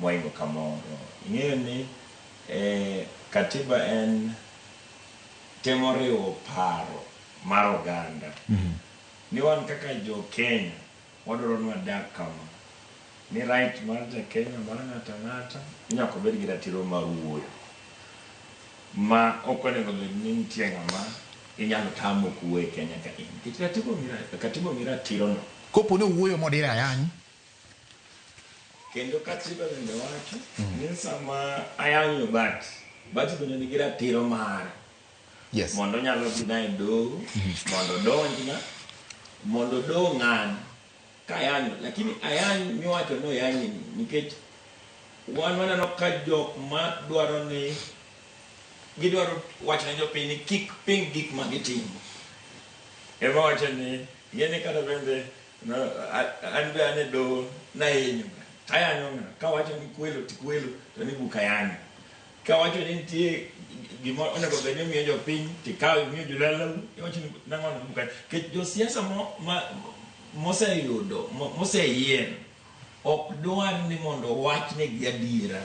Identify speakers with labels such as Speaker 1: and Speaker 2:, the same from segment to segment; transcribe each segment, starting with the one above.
Speaker 1: moingo kamoro. Ing'eyo ni katiba en temo riwo paro mar oganda. Ni wan kaka jo Kenya wadwaro ni wadak kama. Ni right mar ja Kenya mar ng'ata ng'ata nyaka bed gi ratiro mar wuoyo. Ma ok onego bed ni nitie ng'ama inyalo tamo kuwe Kenya ka in. Katiba mi ratiro no.
Speaker 2: Kopo ni wuoyo modire ayany.
Speaker 1: Kendo katiba bende wacho ni sama ayany but bende nigi ratiro mar
Speaker 2: Yes.
Speaker 1: mondo nyalo dhi na doho, mondo donjna, mondo doho ng'an ka ayanyo. Lakini ayany miwacho no yanyi nikech wan waneno ka jok ma dwaro ni gidwaro wacho ne jopiny ni kik ping gik ma gitimo. Ema wacho ni yene kata bende an be ane doho na hinyo. Ayanyo ng'a ka wacho ni kwelo tikwelo to ni buka yanyo. Ka wacho ni nitie gima onego bed ni miyo jopiny tikawe miyo jolala wacho ni nang'o buka. Kech josiasa moseyudo moseyier ok dwar ni mondo wachne gi adiera.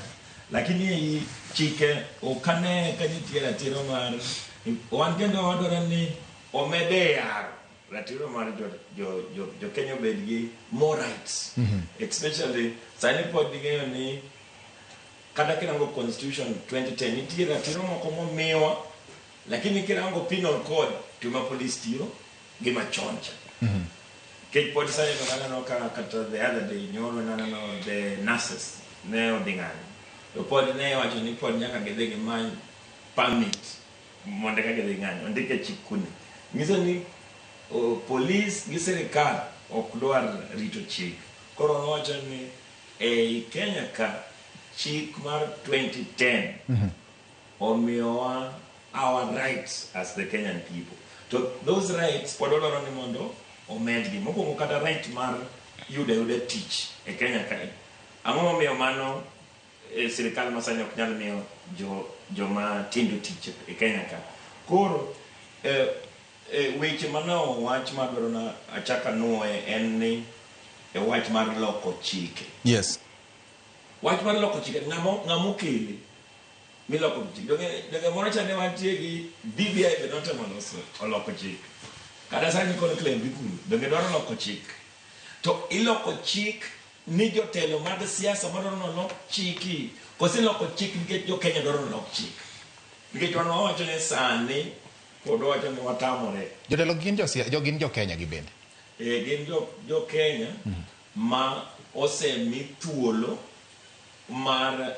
Speaker 1: Lakini ei chike okane ka nitie ratiro mar wan kendo wadwaro ni omede yaro ratiro mar jo Kenya bed gi more rights. Especially sani pod ing'eyo ni kata kirango constitution 2010 nitie ratiro moko momiwa, lakini kirango penal code tuma police tiyo gi machon cha. Kech pod sani no kata the other day nyoro nanano the nurses ne oding'anyo. To pod ne wacho ni pod nyaka gidhi gi many permit mondo ka gidhi ng'anyo. Ondike chik kuni. Nyiso ni police gi sirikal ok dwar rito chik. Koro wacho ni ei Kenya ka chik mar 2010 omiyowa our rights as the Kenyan people. To those rights pod odwaro ni mondo omedgi. Mokwongo kata right mar yude tich e Kenya ka. Ang'o momiyo mano sirikal masani ok nyal miyo joma tindo tich e Kenya ka. Koro weche manao wach madwaro na achaka nuoye en ni wach mar loko chike.
Speaker 2: Yes.
Speaker 1: Wach mar loko chike ng'amo kele miloko chike. Donge moro chane wantie gi BBI be notemo loko chike. Kada sani kono claim bikuru. Donge dwaro loko chike. To iloko chik ni jotelo mag siasa madwaro nolok chiki. Kosi loko chik nikech jo Kenya dwaro nolok chik. Nikech wan wawacho ni sani pod wacho ni watamore.
Speaker 2: Jotelo gin jo Kenya gi bende.
Speaker 1: Gin jo Kenya ma osemi thuolo mar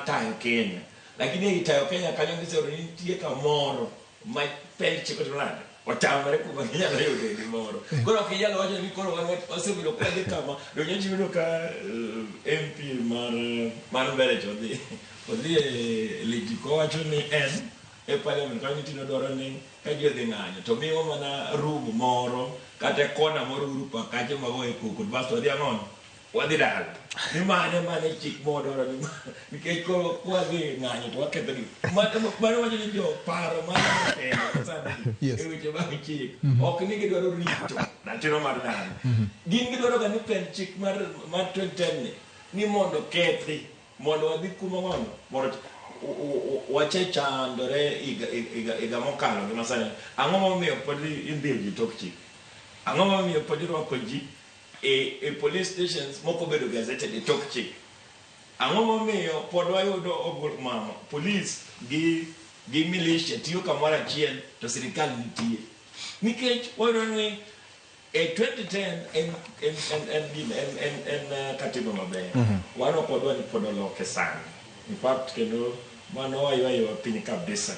Speaker 1: tayo Kenya. Lakini ei tayo Kenya kanyo gisero ni nitie kamoro ma pend chiko tulande. Otamore kuma ginyalo yude gimoro. Koro ok inyalo wacho ni koro wasebedo ka dhi kama. Donyo chiwino ka MP mar mbele chodhi. Odhi e Lejiko wacho ni en e parliament kanyo tino dwaro ni ka ji odhi ng'anyo to miyo mana room moro kata kona moro uru pa kache magoye koko basto odhi ang'ono wadhi dala. Ni mane chik modwaro ni nikech koro kwadhi ng'anyo to waketho gi. Mano wacho ni jo paro mana Kenya sani e weche mag chik ok ni gidwaro rito ratiro mar dhano. Gin gidwaro ga ni pen chik mar 2010 ni mondo kethi mondo wadhi kuma ng'ono mondo wache chandore iga mokalo gi masani. Ang'o momiyo pod indhiyo ji tok chik? Ang'o momiyo pod irwako ji e police stations moko bedo gazetted e tok chik? Ang'o momiyo pod wayudo mama police gi militia tiyo kamoro achiel to sirikal nitie? Nikech wayudo ni e 2010 en katiba maber. Wan ok wadwa ni pod oloke sani. In fact kendo mano waywa piny kabisa.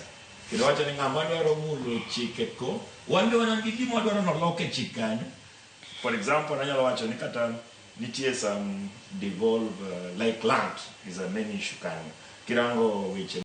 Speaker 1: Kendo wacho ni ng'ama dwaro mulo chike ko wan be wan gi gima dwaro noloke chik kanyo. For example, anyalo wacho ni kata nitie some devolve like land is a main issue kanyo. Kirango weche